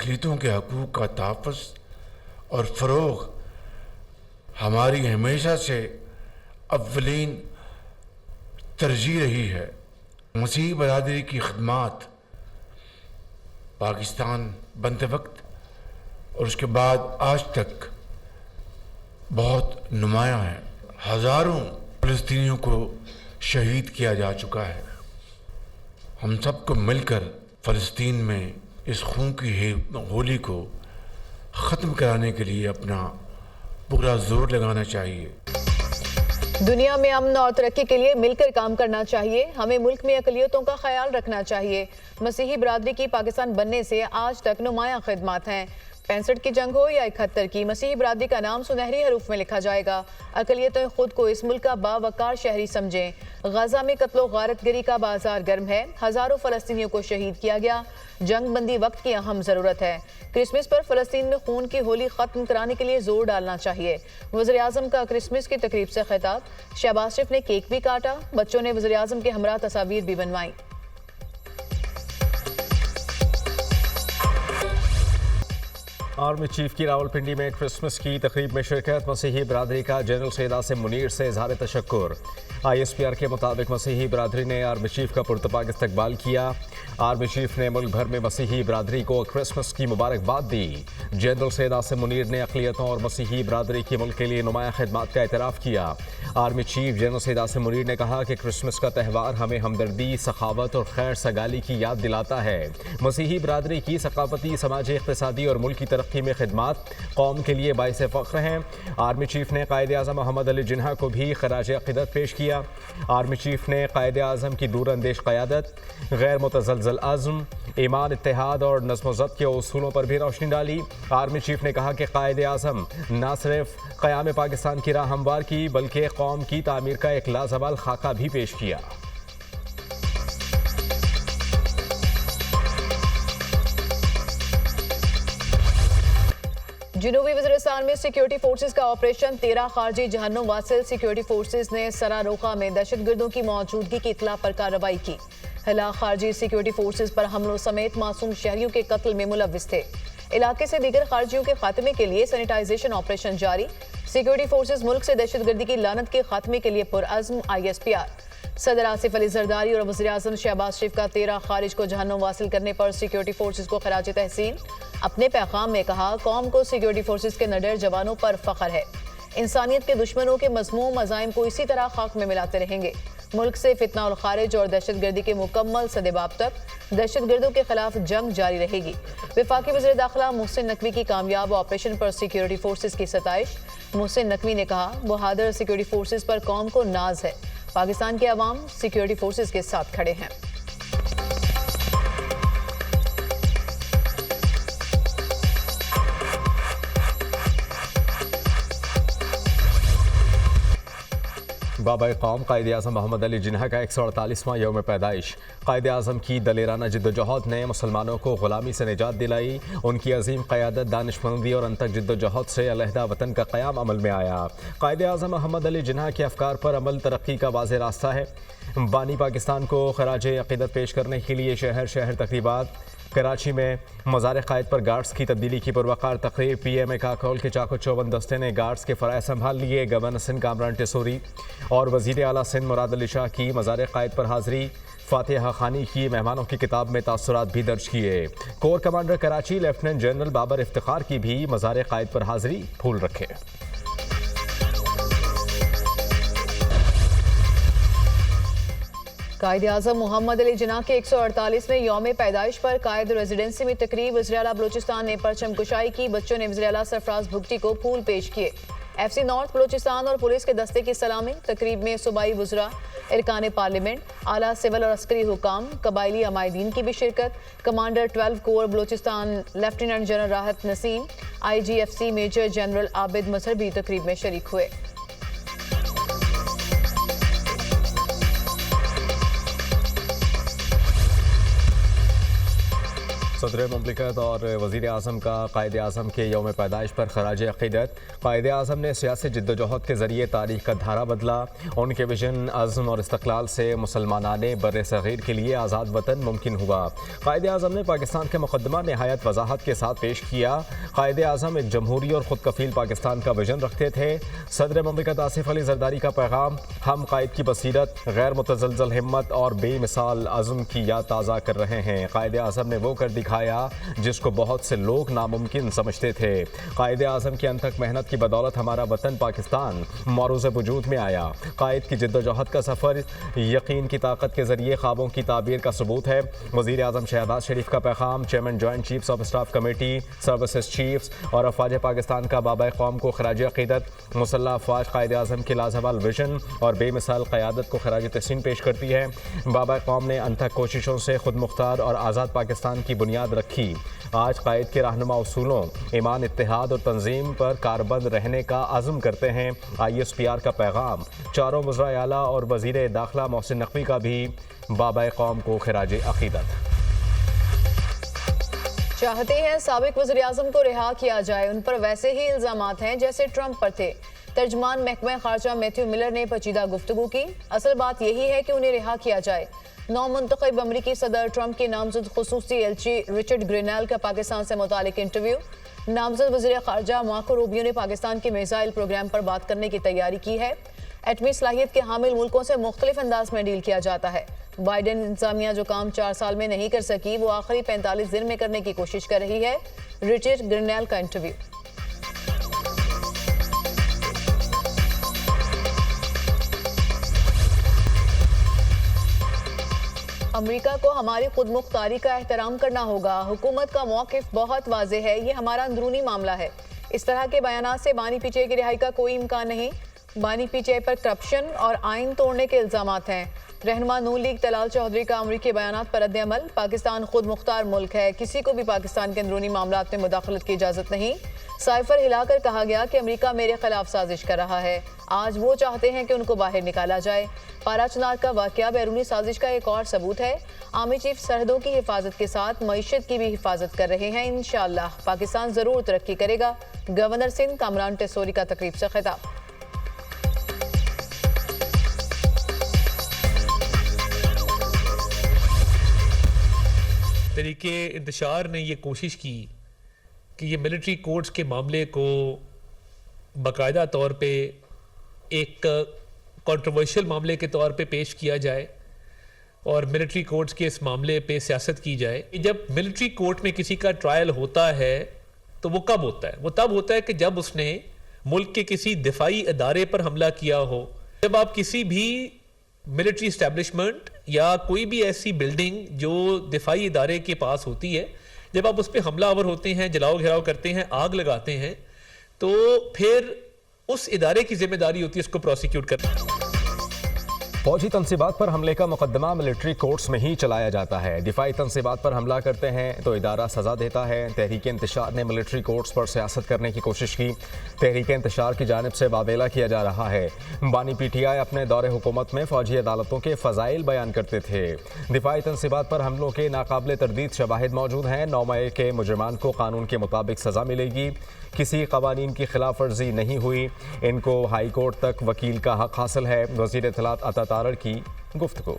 अक़लियतों के हकूक़ का तहफ़्फ़ुज़ और फ़रोग़ हमारी हमेशा से अव्वलीन तरजीह रही है। मसीही बरादरी की खिदमत पाकिस्तान बनते वक्त और उसके बाद आज तक बहुत नुमायाँ है। हज़ारों फ़लस्तीनियों को शहीद किया जा चुका है। हम सबको मिलकर फ़लस्तीन में इस खून की होली को ख़त्म कराने के लिए अपना पूरा जोर लगाना चाहिए। दुनिया में अमन और तरक्की के लिए मिलकर काम करना चाहिए। हमें मुल्क में अक़लियतों का ख्याल रखना चाहिए। मसीही बरादरी की पाकिस्तान बनने से आज तक नुमायाँ खिदमत हैं। 65 की जंग हो या 71 की, मसीही बरादरी का नाम सुनहरी हरूफ में लिखा जाएगा। अक़लियतें खुद को इस मुल्क का बावकार शहरी समझें। गजा में कत्लो गारतगिरी का बाजार गर्म है। हज़ारों फ़लस्तीनियों को शहीद किया गया। जंग बंदी वक्त की अहम ज़रूरत है। क्रिसमस पर फ़लस्तीन में खून की होली ख़त्म कराने के लिए जोर डालना चाहिए। वज़ीर-ए-आज़म का क्रिसमस की तकरीब से खिताब। शहबाज शरीफ ने केक भी काटा। बच्चों ने वज़ीर-ए-आज़म के हमरा तस्वीर भी बनवाई। आर्मी चीफ की रावलपिंडी में क्रिसमस की तकरीब में शिरकत। मसीही बरादरी का जनरल सैयद आसिम मुनीर से इज़हार तशक्कुर। ISPR के मुताबिक मसीही बरादरी ने आर्मी चीफ का पुरतपाक इस्तकबाल किया। आर्मी चीफ ने मुल्क भर में मसीही बरादरी को क्रिसमस की मुबारकबाद दी। जनरल सैयद आसिम मुनीर ने अक़लियतों और मसीही बरादरी की मुल्क के लिए नुमायाँ खिदमत का एतराफ़ किया। Army chief general Syed Asim Munir ने कहा कि क्रिसमस का त्यौहार हमें हमदर्दी, सखावत और खैर सगाली की याद दिलाता है। मसीही बरादरी की सकाफती, समाजी, इक़्तिसादी और मुल्क की तरक्की में खिदमत कौम के लिए बाइस फ़ख्र हैं। आर्मी चीफ ने कायदे आज़म मोहम्मद अली जिन्ना को भी खराज अक़ीदत पेश किया। आर्मी चीफ ने कायदे आज़म की दूरअंदेश क़यादत, गैर मुतज़लज़ल अज़्म, ईमान, इत्तेहाद और नज़्म ज़ब्त के उसूलों पर भी रोशनी डाली। आर्मी चीफ ने कहा कि कायदे आज़म न सिर्फ क़याम पाकिस्तान की राह हमवार की, बल्कि कौम की तामीर का एक लाजवाल खाका भी पेश किया। जनूबी वज़ीरिस्तान में सिक्योरिटी फोर्सेज का ऑपरेशन 13 खारजी जहन्नुम वासिल। सिक्योरिटी फोर्सेज ने सरारोखा में दहशतगर्दों की मौजूदगी की इत्तला पर कार्रवाई की। हिला खारजी सिक्योरिटी फोर्सेज पर हमलों समेत मासूम शहरियों के कत्ल में मुलव्विस थे। इलाके से दीगर खारजियों के खात्मे के लिए सैनिटाइजेशन ऑपरेशन जारी। सिक्योरिटी फोर्सेज मुल्क से दहशतगर्दी की लानत के खात्मे के लिए पुरअज़्म। ISPR सदर आसिफ अली जरदारी और वज़ीर-ए-आज़म शहबाज शरीफ का 13 खारिज को जहन्नुम वासिल करने पर सिक्योरिटी फोर्सेज को खराज तहसीन। अपने पैगाम में कहा, कौम को सिक्योरिटी फोर्सेज के निडर जवानों पर फख्र है। इंसानियत के दुश्मनों के मज़मूम अज़ाइम को इसी तरह खाक में मिलाते रहेंगे। मुल्क से फितना और खारिज और दहशतगर्दी के मुकम्मल सदेबाब तक दहशतगर्दों के खिलाफ जंग जारी रहेगी। वफाकी वज़ीर दाखिला मोहसिन नकवी की कामयाब ऑपरेशन पर सिक्योरिटी फोर्सेज की सताइश। मोहसिन नकवी ने कहा, बहादुर सिक्योरिटी फोर्सेज पर कौम को नाज है। पाकिस्तान के अवाम सिक्योरिटी फोर्सेज के साथ खड़े हैं। बाबा कौम कायदे आज़म मोहम्मद अली जिन्ना का 148वां यौम पैदाइश। कायदे आज़म की दलेराना जिद्दोजहद ने मुसलमानों को ग़ुलामी से निजात दिलाई। उनकी अजीम क़यादत, दानिशमंदी और अंतक जिद्दोजहद से अलहदा वतन का क़याम अमल में आया। कायदे आज़म मोहम्मद अली जिन्ना के अफ़कार पर अमल तरक्की का वाज़ेह रास्ता है। बानी पाकिस्तान को खराज अक़ीदत पेश करने के लिए शहर शहर तक़रीबात। कराची में मज़ार क़ायद पर गार्ड्स की तब्दीली की पुरवकार तक़रीब। PMA काकोल के चाको चौवन दस्ते ने गार्ड्स के फ़राइज़ संभाल लिए। गवर्नर सिंध कामरान टेसूरी और वज़ीर आला सिंध मुराद अली शाह की मज़ार क़ायद पर हाज़री। फातिहा खानी की मेहमानों की किताब में तासुरात भी दर्ज किए। Corps commander Karachi lieutenant general Babar Iftikhar की भी मज़ार क़ायद पर हाज़री। फूल रखे। कायदे आज़म मोहम्मद अली जिन्ना के 148वें यौम पैदाइश पर कायद रेजिडेंसी में तकरीब। वज़ीर आला बलूचिस्तान ने परचम कुशाई की। बच्चों ने वज़ीर आला सरफराज भुगटी को फूल पेश किए। FC नॉर्थ बलूचिस्तान और पुलिस के दस्ते की सलामी। तकरीब में सूबाई वज़रा, इरकान पार्लियामेंट, आला सिविल और अस्करी हुकाम, कबायली अमायदीन की भी शिरकत। Commander 12 corps Balochistan lieutenant general Rahat Naseem, IGFC major general Abid Mazhar भी तकरीब में शरीक हुए। सदर मुमलिकत और वज़ीर आज़म का कायद आज़म के यौम पैदाइश पर खराज अक़ीदत। कायद आज़म ने सियासी जद्दोजहद के ज़रिए तारीख़ का धारा बदला। उनके विजन, अज़्म और इस्तक़लाल से मुसलमानाने बर्र सग़ीर के लिए आज़ाद वतन मुमकिन हुआ। कायद आज़म ने पाकिस्तान का मुक़द्दमा नहायत वज़ाहत के साथ पेश किया। कायद आज़म एक जमहूरी और ख़ुद कफ़ील पाकिस्तान का विजन रखते थे। सदर मुमलिकत आसिफ अली ज़रदारी का पैगाम, हम कायद की बसीरत, गैर मुतज़लज़ल हिम्मत और बेमिसाल अज़्म की याद ताज़ा कर रहे हैं। कायद आज़म ने वो कर दिखाया जिसको बहुत से लोग नामुमकिन समझते थे। कायद आज़म की अनथक मेहनत की बदौलत हमारा वतन पाकिस्तान मौरूज़ वजूद में आया। कायद की जिद्दोजहद का सफ़र यकीन की ताकत के ज़रिए ख्वाबों की ताबीर का सबूत है। वज़ीर आज़म शहबाज शरीफ का पैगाम, chairman joint chiefs of staff committee, services chiefs और अफवाज पाकिस्तान का बाबा कौम को खराज अक़ीदत। मुसल्लह अफवाज कायद आज़म के लाजवाल विजन और बेमिसाल क़यादत को खराज तहसीन पेश करती है। बाबा कौम ने अनथक कोशिशों से खुद मुख्तार और आज़ाद पाकिस्तान की बुनियाद रखी। आज कायद के रहनुमा उसूलों, ईमान, इत्तेहाद और तंजीम पर कारबंद रहने का अज़्म करते हैं। ISPR का पैगाम, चारों वज़राए आला और वज़ीर दाखिला मोहसिन नकवी का भी बाबा कौम को खराज अक़ीदत। चाहते हैं साबिक वज़ीर आज़म को रिहा किया जाए, उन पर वैसे ही इल्ज़ामात हैं जैसे ट्रंप पर थे। तर्जमान महकमा खारजा मैथ्यू मिलर ने पेचीदा गुफ्तगू की। असल बात यही है कि उन्हें रिहा किया जाए। नौमुंतखब अमरीकी सदर ट्रंप के नामजद खुसूसी एलची रिचर्ड ग्रिनेल का पाकिस्तान से मुतालिक इंटरव्यू। नामजद वज़ीर खारजा मार्को रूबियो ने पाकिस्तान के मिसाइल प्रोग्राम पर बात करने की तैयारी की है। एटमी सलाहियत के हामिल मुल्कों से मुख्तलिफ अंदाज में डील किया जाता है। बाइडेन इंतजामिया जो काम 4 साल में नहीं कर सकी, वो आखिरी 45 दिन में करने की कोशिश कर रही है। रिचर्ड ग्रिनेल का इंटरव्यू। अमेरिका को हमारी खुद मुख्तारी का एहतराम करना होगा। हुकूमत का मौक़िफ़ बहुत वाज़ेह है, ये हमारा अंदरूनी मामला है। इस तरह के बयानात से बानी पीछे की रिहाई का कोई इम्कान नहीं। बानी पीछे पर करप्शन और आइन तोड़ने के इल्ज़ामात हैं। रहनुमा नून लीग तलाल चौधरी का अमरीकी बयानात पर रद्द-ए-अमल, पाकिस्तान खुद मुख्तार मुल्क है, किसी को भी पाकिस्तान के अंदरूनी मामलात में मुदाखलत की इजाज़त नहीं। साइफर हिलाकर कहा गया कि अमेरिका मेरे खिलाफ साजिश कर रहा है। आज वो चाहते हैं कि उनको बाहर निकाला जाए। पारा चनार का वाक़या बैरूनी साजिश का एक और सबूत है। आर्मी चीफ सरहदों की हिफाजत के साथ मईशत की भी हिफाजत कर रहे हैं। इंशाअल्लाह पाकिस्तान ज़रूर तरक्की करेगा। गवर्नर सिंध कामरान टेसोरी का तकरीब से खिताब। तरीके इंतशार ने ये कोशिश की कि ये मिलिट्री कोर्ट्स के मामले को बाकायदा तौर पे एक कंट्रोवर्शियल मामले के तौर पे पेश किया जाए और मिलिट्री कोर्ट्स के इस मामले पे सियासत की जाए। जब मिलिट्री कोर्ट में किसी का ट्रायल होता है तो वो कब होता है? वो तब होता है कि जब उसने मुल्क के किसी दिफाई अदारे पर हमला किया हो। जब आप किसी भी मिलिट्री इस्टेब्लिशमेंट या कोई भी ऐसी बिल्डिंग जो दिफाई इदारे के पास होती है, जब आप उस पर हमलावर होते हैं, जलाओ घेराव करते हैं, आग लगाते हैं, तो फिर उस इदारे की जिम्मेदारी होती है उसको प्रोसिक्यूट करना। फौजी तनसीबात पर हमले का मुकदमा मिलिट्री कोर्ट्स में ही चलाया जाता है। दिफाई तनसीबात पर हमला करते हैं तो इदारा सज़ा देता है। तहरीक इंतशार ने मिलिट्री कोर्ट्स पर सियासत करने की कोशिश की। तहरीक इंतशार की जानिब से वावेला किया जा रहा है। बानी PTI अपने दौरे हुकूमत में फौजी अदालतों के फ़ज़ाइल बयान करते थे। दिफाई तनसीबात पर हमलों के नाकाबिल तरदीद शवाहिद मौजूद हैं। 9 मई के मुजरिमान को कानून के मुताबिक सज़ा मिलेगी। किसी कवानीन की खिलाफ वर्जी नहीं हुई। इनको हाई कोर्ट तक वकील का हक हासिल है। वज़ीर इत्तलात अता तारड़ की गुफ्तगू।